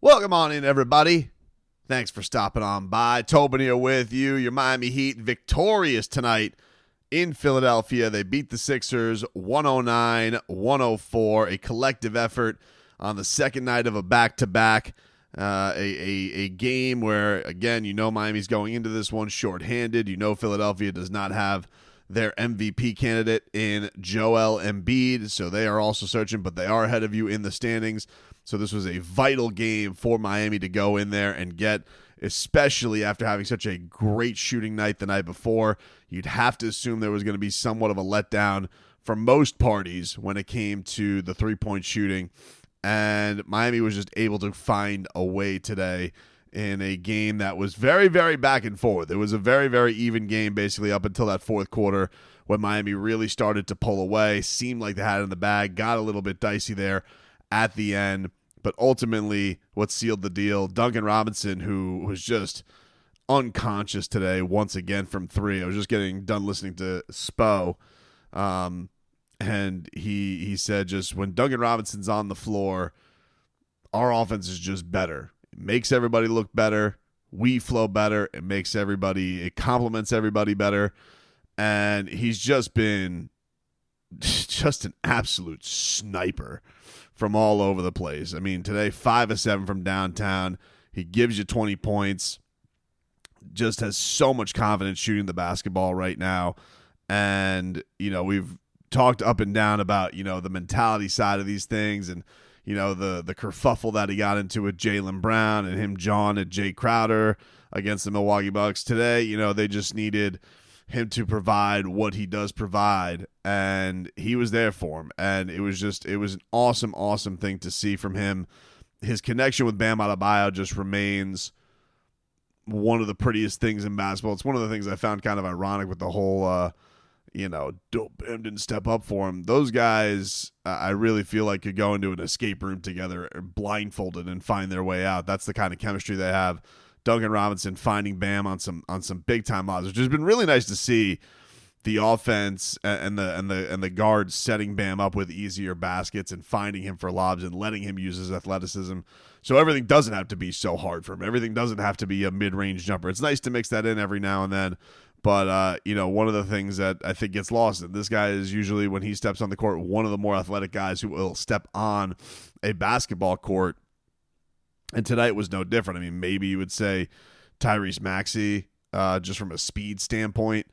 Welcome on in, everybody. Thanks for stopping on by. Tobin here with you. Your Miami Heat victorious tonight in Philadelphia. They beat the Sixers 109-104, a collective effort on the second night of a back-to-back. A game where, again, you know Miami's going into this one shorthanded. You know Philadelphia does not have their MVP candidate in Joel Embiid, so they are also searching, but they are ahead of you in the standings. So this was a vital game for Miami to go in there and get, especially after having such a great shooting night the night before. You'd have to assume there was going to be somewhat of a letdown for most parties when it came to the three-point shooting. And Miami was just able to find a way today in a game that was very, very back and forth. It was a very, very even game basically up until that fourth quarter when Miami really started to pull away. Seemed like they had it in the bag. Got a little bit dicey there at the end. But ultimately, what sealed the deal, Duncan Robinson, who was just unconscious today once again from three. I was just getting done listening to Spo, and he said just when Duncan Robinson's on the floor, our offense is just better. It makes everybody look better. We flow better. It complements everybody better. And he's just been just an absolute sniper from all over the place. I mean, today, 5 of 7 from downtown. He gives you 20 points. Just has so much confidence shooting the basketball right now. And, you know, we've talked up and down about, you know, the mentality side of these things and, you know, the kerfuffle that he got into with Jaylen Brown and him jawing at Jay Crowder against the Milwaukee Bucks. Today, you know, they just needed him to provide what he does provide, and he was there for him. And it was an awesome, awesome thing to see from him. His connection with Bam Adebayo just remains one of the prettiest things in basketball. It's one of the things I found kind of ironic with the whole, Bam didn't step up for him. Those guys, I really feel like could go into an escape room together, blindfolded, and find their way out. That's the kind of chemistry they have. Duncan Robinson finding Bam on some big time lobs, which has been really nice to see. The offense and the guards setting Bam up with easier baskets and finding him for lobs and letting him use his athleticism. So everything doesn't have to be so hard for him. Everything doesn't have to be a mid-range jumper. It's nice to mix that in every now and then. But, one of the things that I think gets lost, and this guy is usually, when he steps on the court, one of the more athletic guys who will step on a basketball court. And tonight was no different. I mean, maybe you would say Tyrese Maxey, just from a speed standpoint.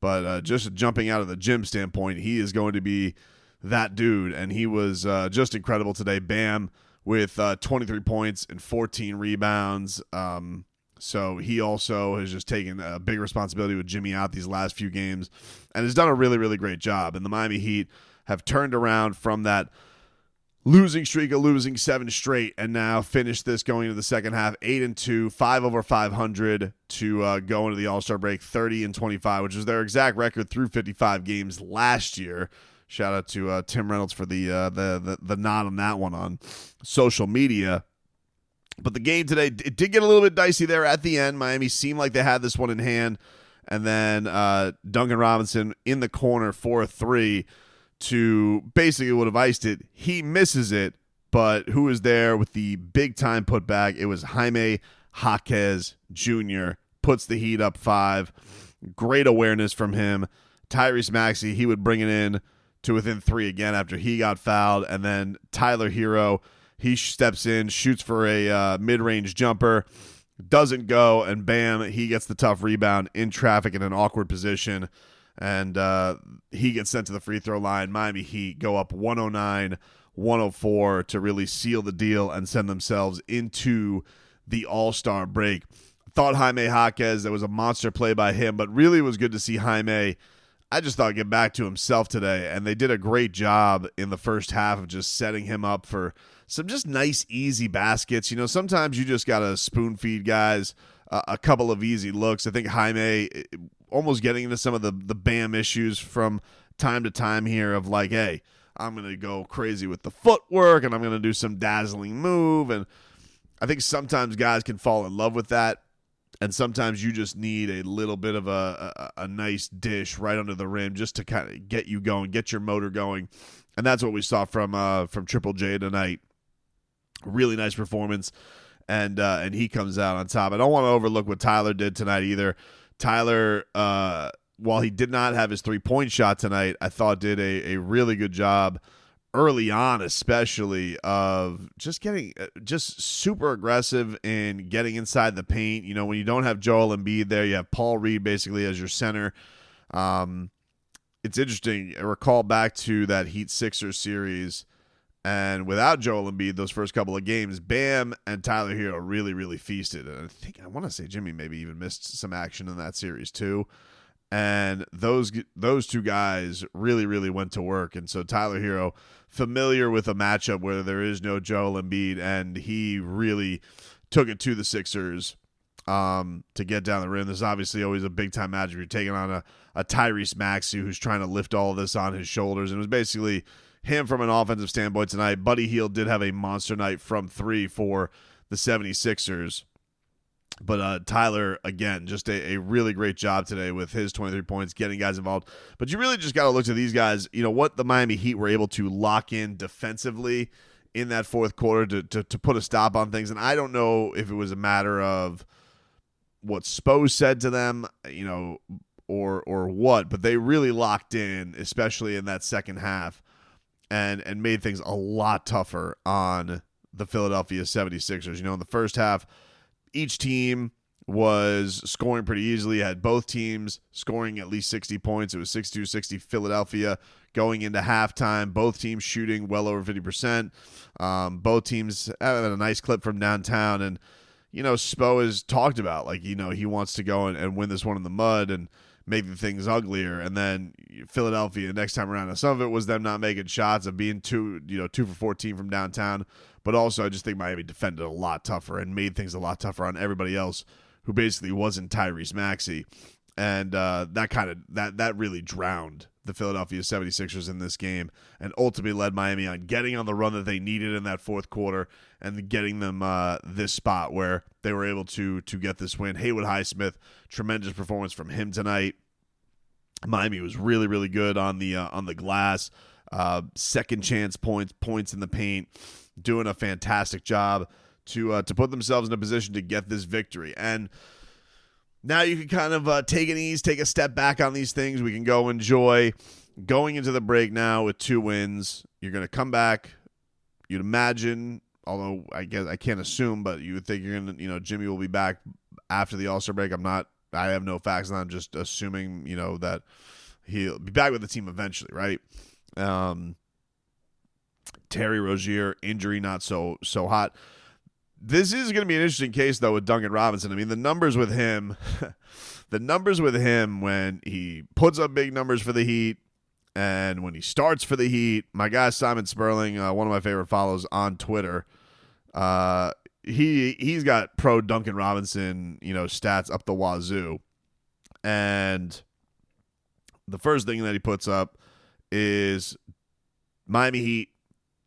But just jumping out of the gym standpoint, he is going to be that dude. And he was just incredible today. Bam with 23 points and 14 rebounds. So he also has just taken a big responsibility with Jimmy out these last few games and has done a really, really great job. And the Miami Heat have turned around from that losing streak of losing 7 straight and now finished this going into the second half 8-2, 5 over 500 to go into the All-Star break 30-25, which was their exact record through 55 games last year. Shout out to Tim Reynolds for the nod on that one on social media. But the game today, it did get a little bit dicey there at the end. Miami seemed like they had this one in hand. And then Duncan Robinson in the corner for a 3 to basically would have iced it. He misses it, but who was there with the big-time putback? It was Jaime Jaquez Jr. Puts the Heat up 5. Great awareness from him. Tyrese Maxey, he would bring it in to within 3 again after he got fouled. And then Tyler Hero, he steps in, shoots for a mid-range jumper, doesn't go, and bam, he gets the tough rebound in traffic in an awkward position. And he gets sent to the free throw line. Miami Heat go up 109-104 to really seal the deal and send themselves into the All-Star break. Thought Jaime Jaquez, that was a monster play by him, but really it was good to see Jaime, I just thought, get back to himself today. And they did a great job in the first half of just setting him up for some just nice, easy baskets. You know, sometimes you just got to spoon feed guys a couple of easy looks. I think Jaime almost getting into some of the Bam issues from time to time here of like, hey, I'm going to go crazy with the footwork and I'm going to do some dazzling move. And I think sometimes guys can fall in love with that. And sometimes you just need a little bit of a nice dish right under the rim just to kind of get you going, get your motor going. And that's what we saw from Triple J tonight. Really nice performance. and he comes out on top. I don't want to overlook what Tyler did tonight either. Tyler, while he did not have his 3-point shot tonight, I thought did a really good job early on, especially of just getting just super aggressive in getting inside the paint. You know, when you don't have Joel Embiid there, you have Paul Reed basically as your center. It's interesting. I recall back to that Heat Sixers series, and without Joel Embiid, those first couple of games, Bam and Tyler Hero really, really feasted. And I want to say Jimmy maybe even missed some action in that series too. And those two guys really, really went to work. And so Tyler Hero, familiar with a matchup where there is no Joel Embiid, and he really took it to the Sixers to get down the rim. There's obviously always a big-time matchup. You're taking on a Tyrese Maxey who's trying to lift all of this on his shoulders. And it was basically him from an offensive standpoint tonight. Buddy Hield did have a monster night from 3 for the 76ers. But Tyler, again, just a really great job today with his 23 points, getting guys involved. But you really just got to look to these guys, you know, what the Miami Heat were able to lock in defensively in that fourth quarter to put a stop on things. And I don't know if it was a matter of what Spo said to them, you know, or what, but they really locked in, especially in that second half, and made things a lot tougher on the Philadelphia 76ers. You know, in the first half, each team was scoring pretty easily. Had both teams scoring at least 60 points. It was 62-60 Philadelphia going into halftime. Both teams shooting well over 50%. Both teams had a nice clip from downtown. And, you know, Spo has talked about, like, you know, he wants to go and win this one in the mud and make the things uglier. And then Philadelphia next time around. Now, some of it was them not making shots, of being 2 for 14 from downtown. But also, I just think Miami defended a lot tougher and made things a lot tougher on everybody else who basically wasn't Tyrese Maxey. And that really drowned the Philadelphia 76ers in this game and ultimately led Miami on getting on the run that they needed in that fourth quarter and getting them this spot where they were able to get this win. Haywood Highsmith, tremendous performance from him tonight. Miami was really, really good on the glass. Second chance points in the paint, doing a fantastic job to put themselves in a position to get this victory. And now you can kind of take it easy, take a step back on these things. We can go enjoy going into the break now with 2 wins. You're going to come back. You'd imagine, although I guess I can't assume, but you would think you're going to, you know, Jimmy will be back after the All-Star break. I have no facts on that. I'm just assuming, you know, that he'll be back with the team eventually, right? Terry Rozier, injury not so hot. This is going to be an interesting case, though, with Duncan Robinson. I mean, the numbers with him when he puts up big numbers for the Heat and when he starts for the Heat, my guy Simon Sperling, one of my favorite follows on Twitter, he's got pro Duncan Robinson, you know, stats up the wazoo. And the first thing that he puts up is Miami Heat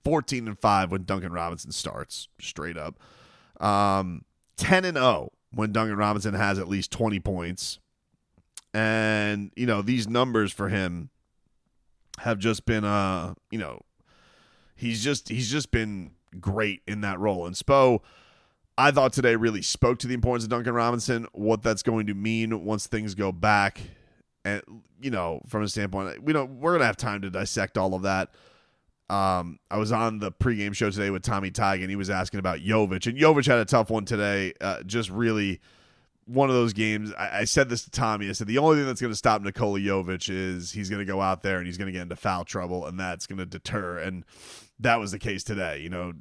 14-5 when Duncan Robinson starts, straight up. 10-0 when Duncan Robinson has at least 20 points. And, you know, these numbers for him have just been, you know, he's just been great in that role. And Spo, I thought today really spoke to the importance of Duncan Robinson, what that's going to mean once things go back. And, you know, from a standpoint, we're going to have time to dissect all of that. I was on the pregame show today with Tommy Tig, and he was asking about Jovic. And Jovic had a tough one today. Just really one of those games. I said this to Tommy. I said the only thing that's going to stop Nikola Jovic is he's going to go out there and he's going to get into foul trouble, and that's going to deter. And that was the case today. You know,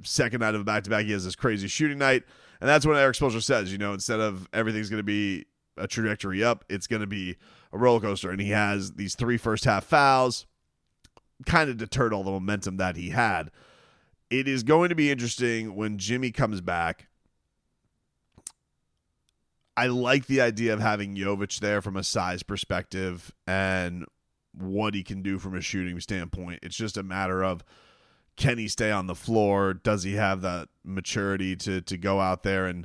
second night of a back-to-back, he has this crazy shooting night. And that's what Erik Spoelstra says. You know, instead of everything's going to be a trajectory up, it's going to be a roller coaster. And he has these 3 first-half fouls. Kind of deterred all the momentum that he had. It is going to be interesting when Jimmy comes back. I like the idea of having Jovic there from a size perspective and what he can do from a shooting standpoint. It's just a matter of, can he stay on the floor? Does he have that maturity to go out there and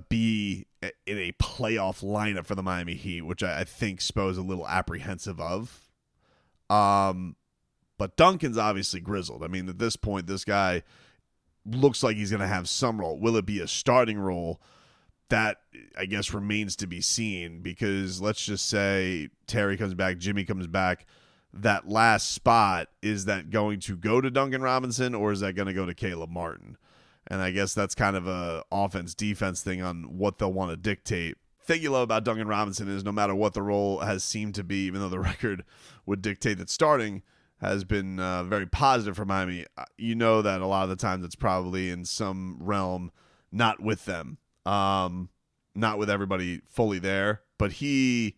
be in a playoff lineup for the Miami Heat, which I think Spo is a little apprehensive of. But Duncan's obviously grizzled. I mean, at this point, this guy looks like he's going to have some role. Will it be a starting role? That, I guess, remains to be seen, because let's just say Terry comes back, Jimmy comes back. That last spot, is that going to go to Duncan Robinson, or is that going to go to Caleb Martin? And I guess that's kind of a offense-defense thing on what they'll want to dictate. Thing you love about Duncan Robinson is no matter what the role has seemed to be, even though the record would dictate that starting has been very positive for Miami, you know that a lot of the times it's probably in some realm not with them, not with everybody fully there. But you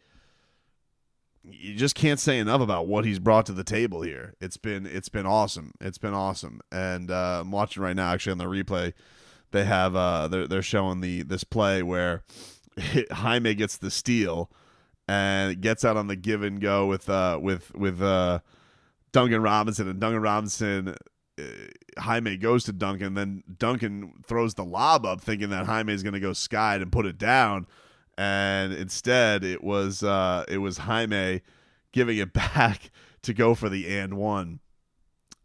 just can't say enough about what he's brought to the table here. It's been awesome. It's been awesome. And I'm watching right now, actually on the replay, they have they're showing this play where Jaime gets the steal and gets out on the give and go with Duncan Robinson, and Duncan Robinson, Jaime goes to Duncan, then Duncan throws the lob up thinking that Jaime is going to go skied and put it down, and instead it was Jaime giving it back to go for the and one.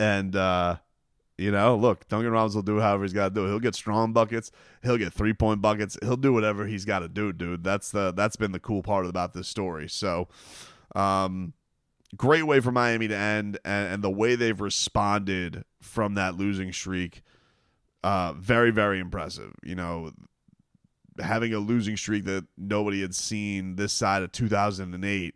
And look, Duncan Robinson will do however he's got to do. He'll get strong buckets. He'll get 3-point buckets. He'll do whatever he's got to do, dude. That's been the cool part about this story. So, great way for Miami to end, and the way they've responded from that losing streak, very, very impressive. Having a losing streak that nobody had seen this side of 2008.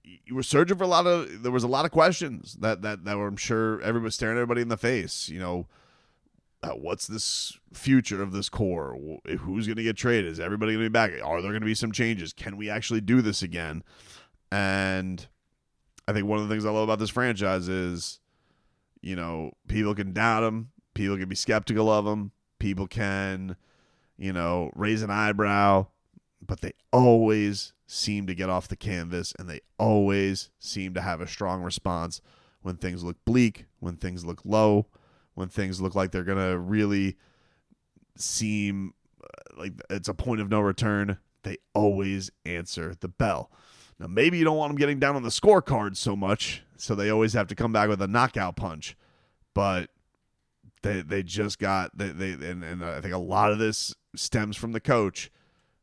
You were searching for there was a lot of questions that were, I'm sure, everybody was staring everybody in the face. What's this future of this core? Who's going to get traded? Is everybody going to be back? Are there going to be some changes? Can we actually do this again? And I think one of the things I love about this franchise is, people can doubt him. People can be skeptical of him. People can, raise an eyebrow. But they always seem to get off the canvas, and they always seem to have a strong response when things look bleak, when things look low, when things look like they're going to really seem like it's a point of no return. They always answer the bell. Now, maybe you don't want them getting down on the scorecard so much, so they always have to come back with a knockout punch. But they just got and I think a lot of this stems from the coach.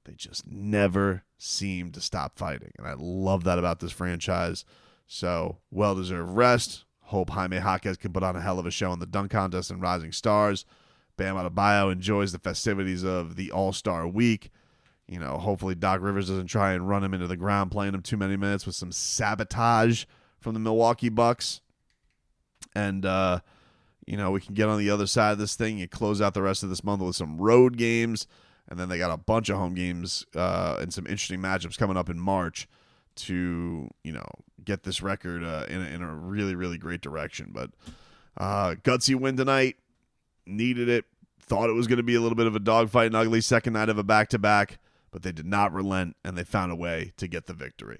They just never seem to stop fighting, and I love that about this franchise. So, well-deserved rest. Hope Jaime Jaquez can put on a hell of a show in the dunk contest and Rising Stars. Bam Adebayo enjoys the festivities of the All-Star Week. Hopefully Doc Rivers doesn't try and run him into the ground, playing him too many minutes with some sabotage from the Milwaukee Bucks. And, we can get on the other side of this thing and close out the rest of this month with some road games. And then they got a bunch of home games and some interesting matchups coming up in March to, get this record in a really, really great direction. But gutsy win tonight. Needed it. Thought it was going to be a little bit of a dogfight and ugly second night of a back-to-back. But they did not relent, and they found a way to get the victory.